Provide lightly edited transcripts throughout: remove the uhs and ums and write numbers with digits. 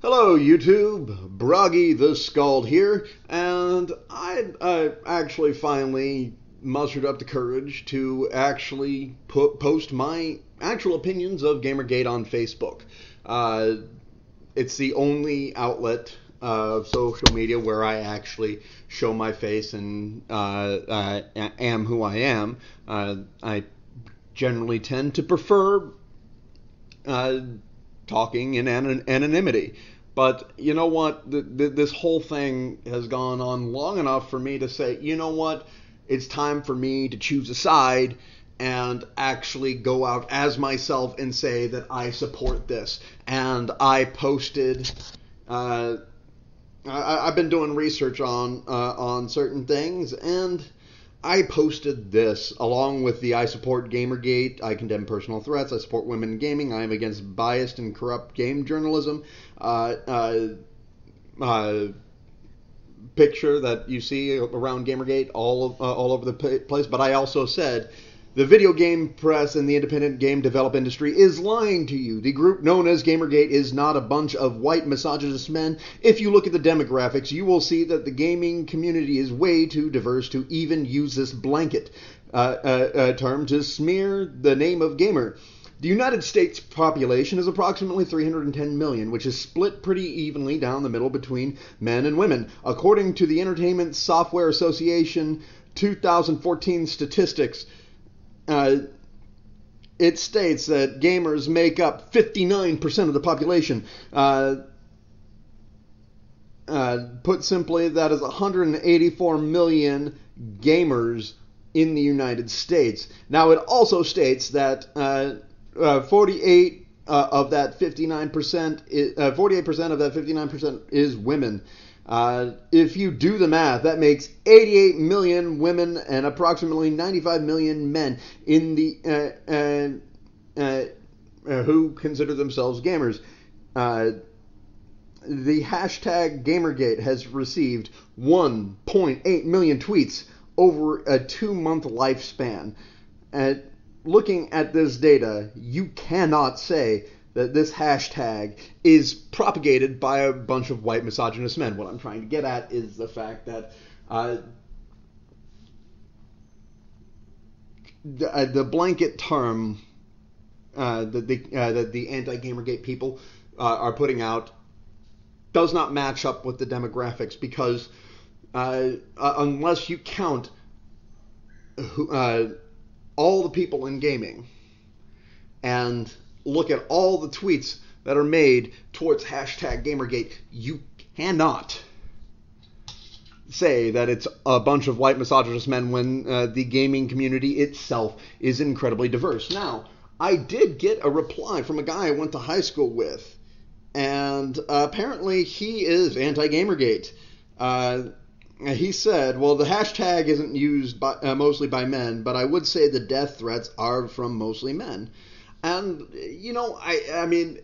Hello YouTube, Broggy the Scald here, and I actually finally mustered up the courage to actually post my actual opinions of Gamergate on Facebook. Uh, it's the only outlet of social media where I actually show my face and am who I am. I generally tend to prefer uh, talking in anonymity. But you know what? This whole thing has gone on long enough for me to say, you know what? It's time for me to choose a side and actually go out as myself and say that I support this. And I posted. Uh, I've been doing research on certain things, and I posted this along with the I support Gamergate, I condemn personal threats, I support women in gaming, I am against biased and corrupt game journalism. Uh, uh, uh, Picture that you see around Gamergate all over the place. But I also said the video game press and the independent game develop industry is lying to you. The group known as Gamergate is not a bunch of white misogynist men. If you look at the demographics, you will see that the gaming community is way too diverse to even use this blanket term to smear the name of gamer. The United States population is approximately 310 million, which is split pretty evenly down the middle between men and women. According to the Entertainment Software Association 2014 statistics, it states that gamers make up 59% of the population. Put simply, that is 184 million gamers in the United States. Now, it also states that 48 of that 59%, 48% of that 59% is women. If you do the math, that makes 88 million women and approximately 95 million men in the who consider themselves gamers. The hashtag Gamergate has received 1.8 million tweets over a 2-month lifespan. Looking at this data, you cannot say that this hashtag is propagated by a bunch of white misogynist men. What I'm trying to get at is the fact that the blanket term that the anti-Gamergate people are putting out does not match up with the demographics, because unless you count all the people in gaming and look at all the tweets that are made towards hashtag Gamergate, you cannot say that it's a bunch of white misogynist men when the gaming community itself is incredibly diverse. Now, I did get a reply from a guy I went to high school with, and apparently he is anti-Gamergate. He said, well, the hashtag isn't used mostly by men, but I would say the death threats are from mostly men. And, you know, I mean,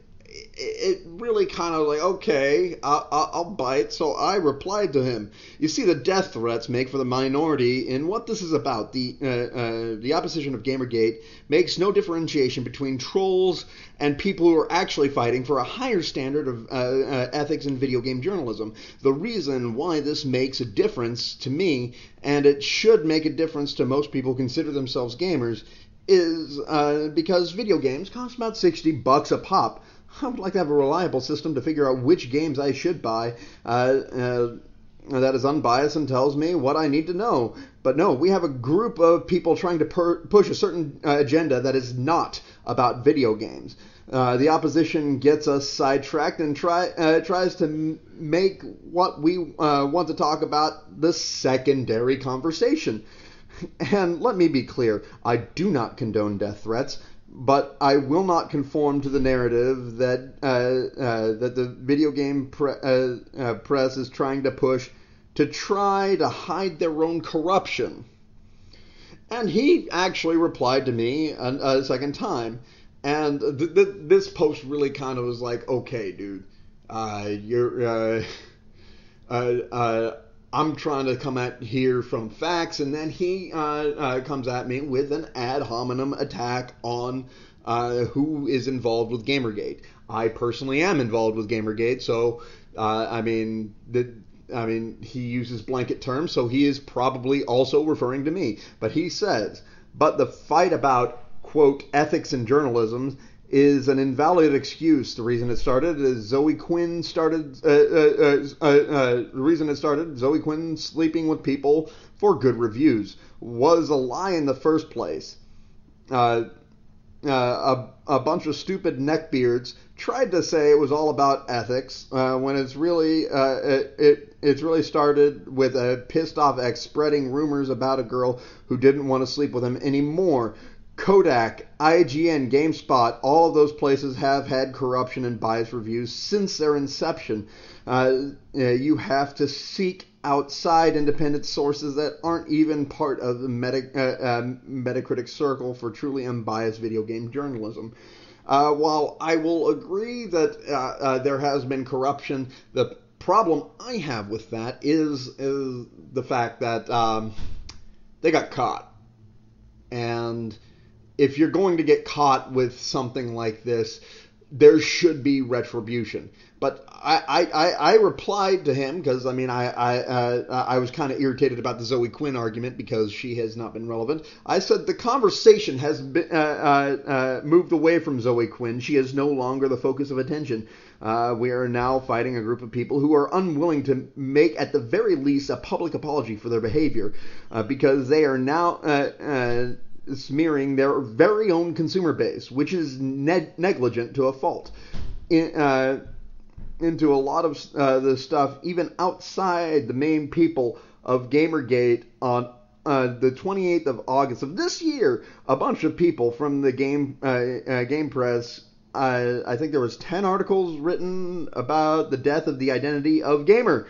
it really kind of like, okay, I'll bite. So I replied to him. You see, the death threats make for the minority in what this is about. The opposition of Gamergate makes no differentiation between trolls and people who are actually fighting for a higher standard of ethics in video game journalism. The reason why this makes a difference to me, and it should make a difference to most people who consider themselves gamers, is because video games cost about $60 a pop. I would like to have a reliable system to figure out which games I should buy that is unbiased and tells me what I need to know. But no, we have a group of people trying to push a certain agenda that is not about video games. The opposition gets us sidetracked and tries to make what we want to talk about the secondary conversation. And let me be clear, I do not condone death threats, but I will not conform to the narrative that that the video game press is trying to push to try to hide their own corruption. And he actually replied to me a second time, and this post really kind of was like, okay, dude, you're I'm trying to come at here from facts, and then he comes at me with an ad hominem attack on who is involved with Gamergate. I personally am involved with Gamergate, so he uses blanket terms, so he is probably also referring to me. But he says, but the fight about, quote, ethics in journalism is an invalid excuse. The reason it started is Zoe Quinn sleeping with people for good reviews was a lie in the first place. A bunch of stupid neckbeards tried to say it was all about ethics when it's really started with a pissed off ex spreading rumors about a girl who didn't want to sleep with him anymore. Kodak, IGN, GameSpot, all of those places have had corruption and biased reviews since their inception. You have to seek outside independent sources that aren't even part of the Metacritic circle for truly unbiased video game journalism. While I will agree that there has been corruption, the problem I have with that is the fact that they got caught. And if you're going to get caught with something like this, there should be retribution. But I replied to him because I was kind of irritated about the Zoe Quinn argument because she has not been relevant. I said the conversation has been moved away from Zoe Quinn. She is no longer the focus of attention. We are now fighting a group of people who are unwilling to make, at the very least, a public apology for their behavior because they are now smearing their very own consumer base, which is negligent to a fault. Into a lot of the stuff, even outside the main people of Gamergate on the 28th of August of this year, a bunch of people from the game press, I think there was 10 articles written about the death of the identity of Gamer.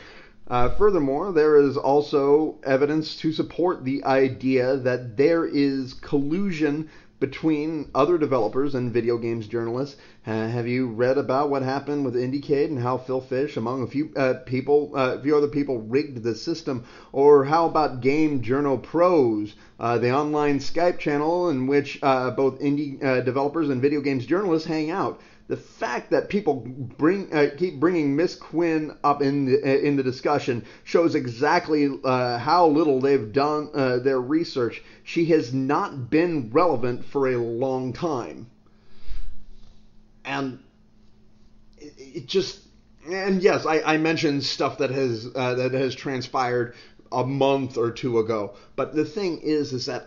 Furthermore, there is also evidence to support the idea that there is collusion between other developers and video games journalists. Have you read about what happened with IndieCade and how Phil Fish, among a few other people, rigged the system? Or how about Game Journal Pros, the online Skype channel in which both indie developers and video games journalists hang out? The fact that people keep bringing Miss Quinn up in the discussion shows exactly how little they've done their research. She has not been relevant for a long time, and it just. And yes, I mentioned stuff that has transpired a month or two ago, but the thing is that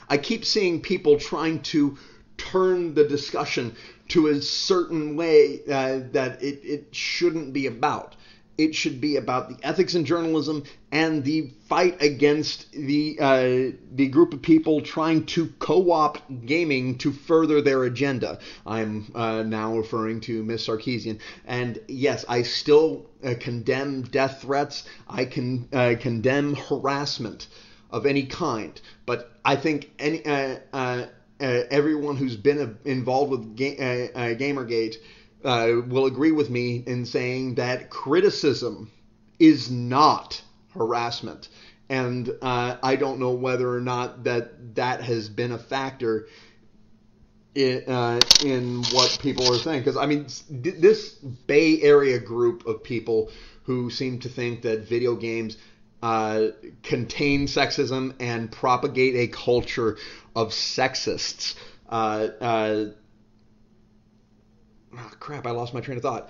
I keep seeing people trying to turn the discussion to a certain way that it shouldn't be about. It should be about the ethics in journalism and the fight against the group of people trying to co-opt gaming to further their agenda. I'm now referring to Ms. Sarkeesian. And yes, I still condemn death threats. I can condemn harassment of any kind. But I think everyone who's been involved with Gamergate will agree with me in saying that criticism is not harassment. And I don't know whether or not that has been a factor in what people are saying. Because, this Bay Area group of people who seem to think that video games contain sexism and propagate a culture of sexists. Crap, I lost my train of thought.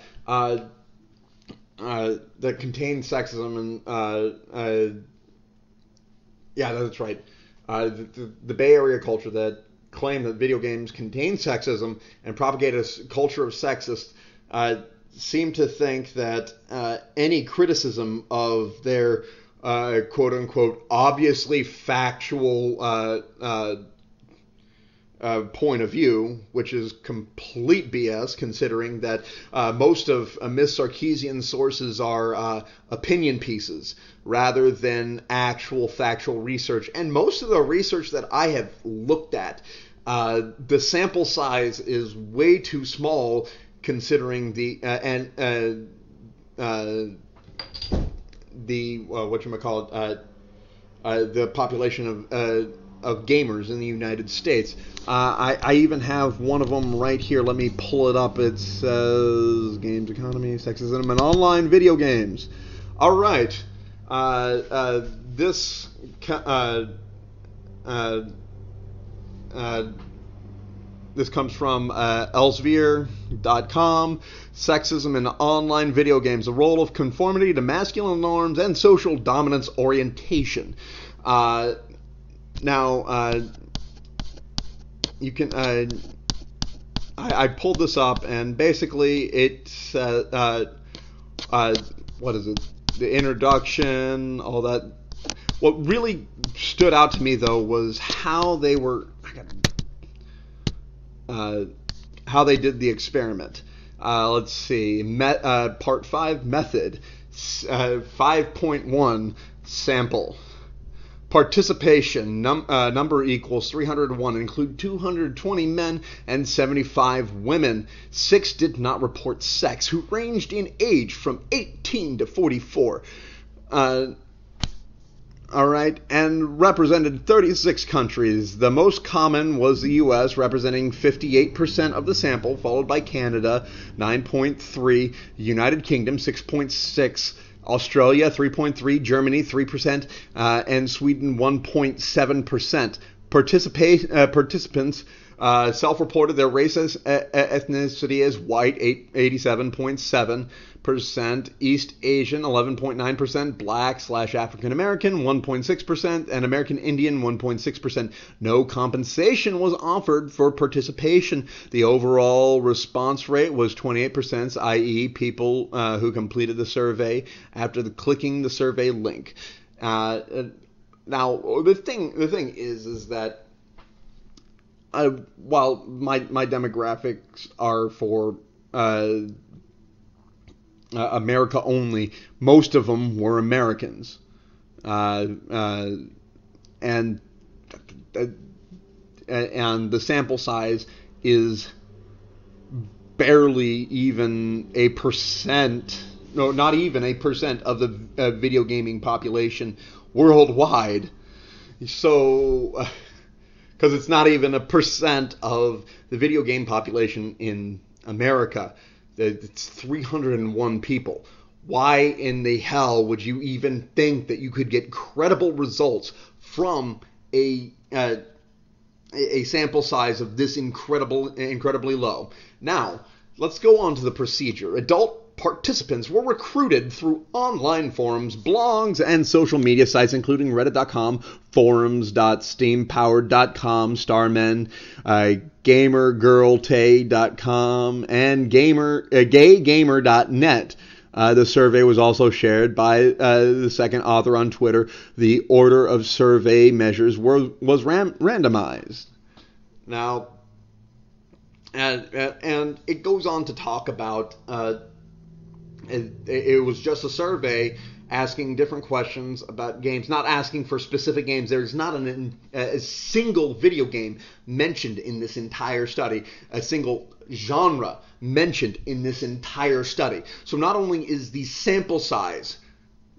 That contain sexism and yeah, that's right. The Bay Area culture that claim that video games contain sexism and propagate a culture of sexists seem to think that any criticism of their quote unquote obviously factual point of view, which is complete BS, considering that most of Ms. Sarkeesian's sources are opinion pieces rather than actual factual research. And most of the research that I have looked at, the sample size is way too small, considering the the population of of gamers in the United States. I even have one of them right here. Let me pull it up. It says Games Economy, Sexism, and Online Video Games. All right. This comes from Elsevier.com. Sexism in online video games, the role of conformity to masculine norms and social dominance orientation. You can. I pulled this up, and basically it's what is it? The introduction, all that. What really stood out to me though was how they were. How they did the experiment. Let's see. Part 5 method. 5.1 sample. Participation number equals 301. Include 220 men and 75 women. 6 did not report sex, who ranged in age from 18 to 44. All right, and represented 36 countries. The most common was the U.S., representing 58% of the sample, followed by Canada, 9.3%, United Kingdom, 6.6%, Australia, 3.3%, Germany, 3%, and Sweden, 1.7%. Participants self-reported their race ethnicity as white, 87.7%, East Asian, 11.9%, Black/African American, 1.6%, and American Indian, 1.6%. No compensation was offered for participation. The overall response rate was 28%, i.e. people who completed the survey after clicking the survey link. Now, the thing is that while my demographics are for America only, most of them were Americans, and the sample size is barely even a percent. No, not even a percent of the video gaming population worldwide. So, because it's not even a percent of the video game population in America. It's 301 people. Why in the hell would you even think that you could get credible results from a sample size of this incredibly low? Now, let's go on to the procedure. Adult participants were recruited through online forums, blogs, and social media sites, including Reddit.com, forums.steampowered.com, Starmen, GamerGirlTay.com, and GayGamer.net. The survey was also shared by the second author on Twitter. The order of survey measures was randomized. Now, and it goes on to talk about it was just a survey asking different questions about games, not asking for specific games. There's not a single video game mentioned in this entire study, a single genre mentioned in this entire study. So not only is the sample size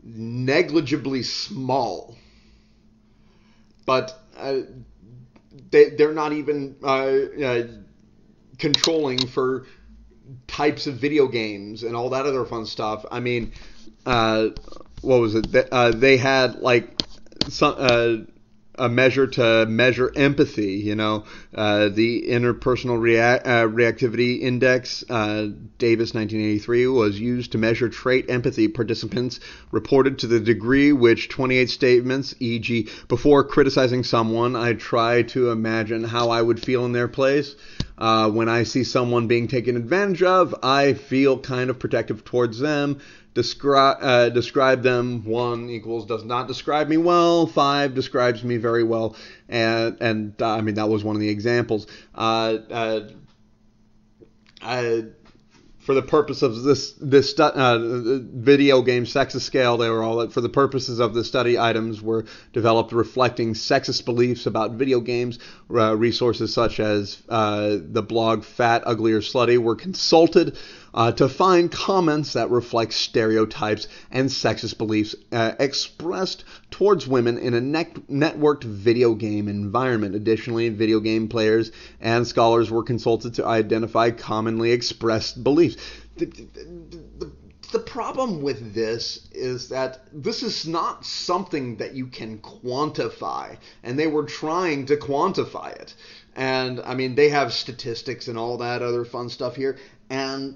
negligibly small, but they're not even controlling for types of video games and all that other fun stuff. I mean, what was it? They had like some a measure to measure empathy. You know, the interpersonal reactivity index, Davis 1983, was used to measure trait empathy. Participants reported to the degree which 28 statements, e.g., before criticizing someone, I try to imagine how I would feel in their place. When I see someone being taken advantage of, I feel kind of protective towards them. Describe them. 1 equals does not describe me well. 5 describes me very well. And I mean, that was one of the examples. For the purpose of this video game sexist scale, they were all for the purposes of the study. Items were developed reflecting sexist beliefs about video games. Resources such as the blog Fat, Ugly, or Slutty were consulted. to find comments that reflect stereotypes and sexist beliefs expressed towards women in a networked video game environment. Additionally, video game players and scholars were consulted to identify commonly expressed beliefs. The problem with this is that this is not something that you can quantify, and they were trying to quantify it. And I mean, they have statistics and all that other fun stuff here, and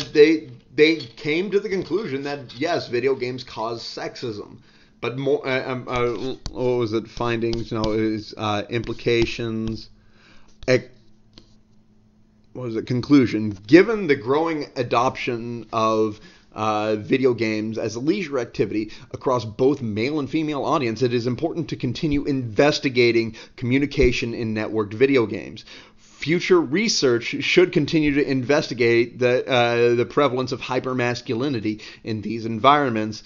they came to the conclusion that yes, video games cause sexism, but more what was it? Findings? No, it was implications. What was it? Conclusion. Given the growing adoption of video games as a leisure activity across both male and female audience, it is important to continue investigating communication in networked video games. Future research should continue to investigate the prevalence of hypermasculinity in these environments,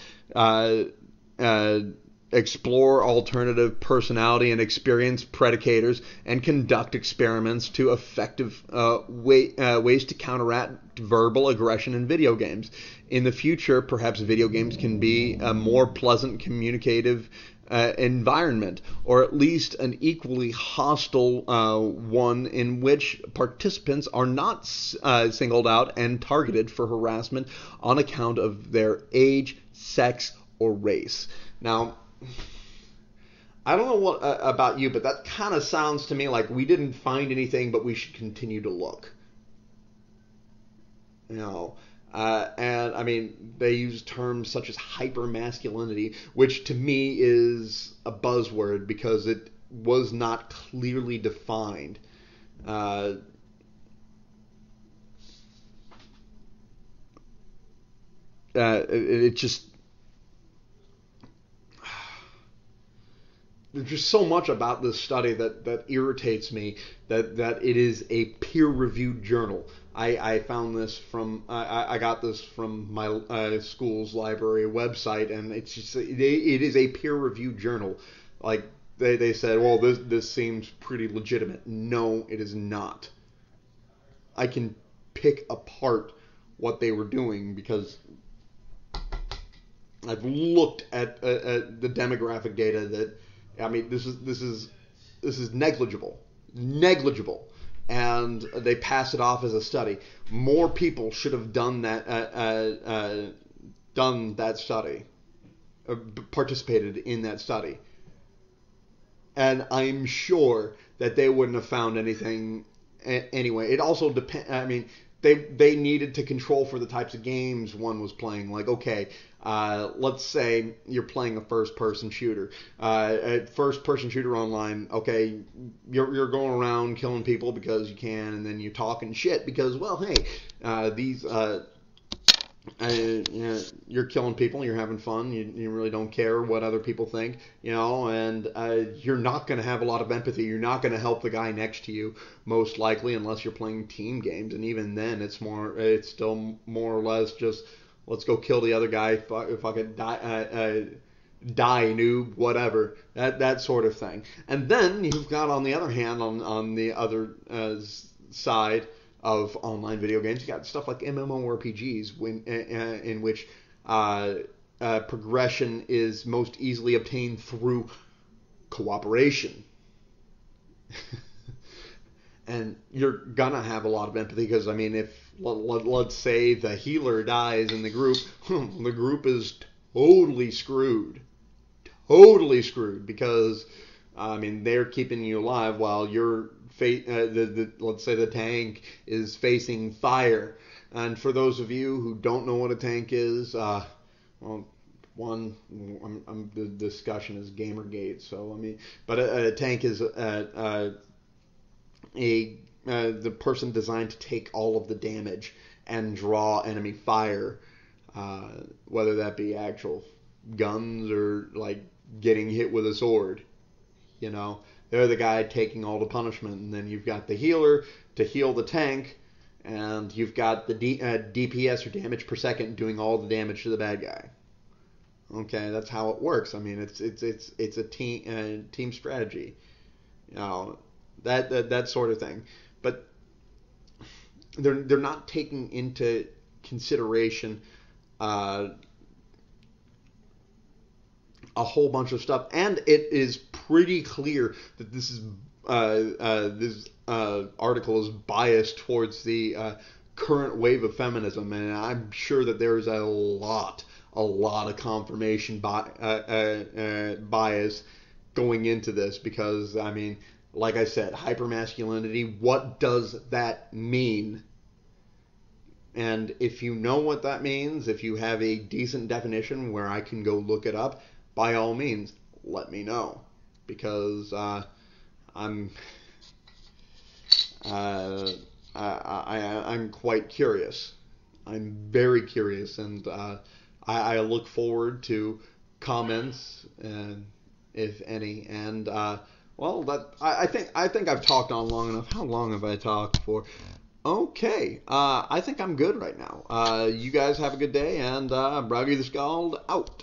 explore alternative personality and experience predicators, and conduct experiments to effective ways to counteract verbal aggression in video games. In the future, perhaps video games can be a more pleasant communicative environment, or at least an equally hostile one in which participants are not singled out and targeted for harassment on account of their age, sex, or race. Now, I don't know what about you, but that kind of sounds to me like we didn't find anything, but we should continue to look. You know, and I mean, they use terms such as hypermasculinity, which to me is a buzzword because it was not clearly defined. It just there's just so much about this study that irritates me that it is a peer-reviewed journal. I found this from I got this from my school's library website, and it's just it is a peer-reviewed journal. Like they said, well, this seems pretty legitimate. No, it is not. I can pick apart what they were doing because I've looked at the demographic data that. I mean, this is negligible, and they pass it off as a study. More people should have done that study, participated in that study, and I'm sure that they wouldn't have found anything anyway. It also depends. I mean, they needed to control for the types of games one was playing. Like, okay. Let's say you're playing a first-person shooter. A first-person shooter online, okay, you're going around killing people because you can, and then you're talking shit because, well, hey, you're killing people, you're having fun, you really don't care what other people think, you know, and you're not going to have a lot of empathy. You're not going to help the guy next to you, most likely, unless you're playing team games, and even then, it's still more or less just let's go kill the other guy, fucking die, noob, whatever, that sort of thing. And then you've got, on the other hand, on the other side of online video games, you got stuff like MMORPGs, in which progression is most easily obtained through cooperation. And you're gonna have a lot of empathy because, I mean, if let's say the healer dies in the group is totally screwed because, I mean, they're keeping you alive while you're let's say the tank is facing fire. And for those of you who don't know what a tank is, the discussion is Gamergate, so I mean, but a tank is the person designed to take all of the damage and draw enemy fire, whether that be actual guns or like getting hit with a sword. You know, they're the guy taking all the punishment, and then you've got the healer to heal the tank, and you've got the DPS or damage per second doing all the damage to the bad guy. Okay, that's how it works. I mean, it's a team strategy. You know, that sort of thing. But they're not taking into consideration uh, a whole bunch of stuff, and it is pretty clear that this article is biased towards the current wave of feminism, and I'm sure that there is a lot of confirmation bias going into this, because I mean, like I said, hypermasculinity. What does that mean? And if you know what that means, if you have a decent definition where I can go look it up, by all means, let me know, because I'm I'm quite curious. I'm very curious, and I look forward to comments, if any. And well, I think I've talked on long enough. How long have I talked for? Okay, I think I'm good right now. You guys have a good day, and Braggy the Scald out.